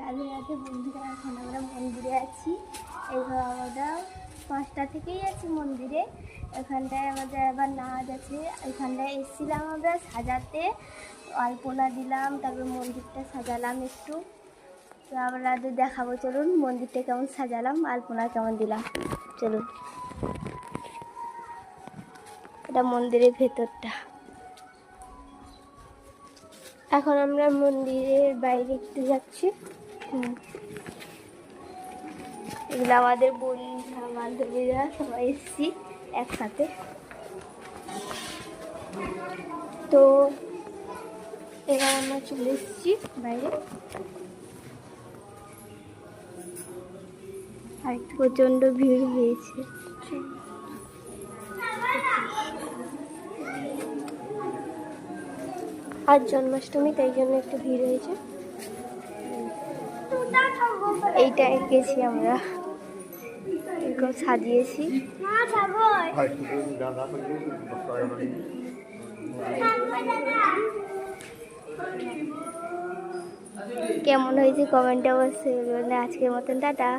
রাধে রাধে বন্ধুরা, এখন আমরা মন্দিরে আছি। এইভাবে আমরা 5টা থেকেই আছি মন্দিরে। এখানটায় আমাদের আবার নাচ আছে। এখানটায় এসেছিলাম আমরা সাজাতে, আলপনা দিলাম, তারপর মন্দিরটা সাজালাম একটু। তো আমরা দেখাবো, চলুন মন্দিরটা কেমন সাজালাম, আলপনা কেমন দিলাম। চলুন, এটা মন্দিরের ভেতরটা। এখন আমরা মন্দিরের বাইরে একটু যাচ্ছি। এগুলো আমাদের বন্ধু বান্ধবীরা সবাই এসেছি একসাথে। তো এবার আমরা চলে এসেছি বাইরে। আর প্রচণ্ড ভিড় হয়েছে। আর জন্মাষ্টমী, তাই জন্য একটু ভিড় হয়েছে। এইটা এঁকেছি আমরা, এরকম সাজিয়েছি। কেমন হয়েছে কমেন্টে অবশ্যই বলবেন। আজকের মতন টাটা।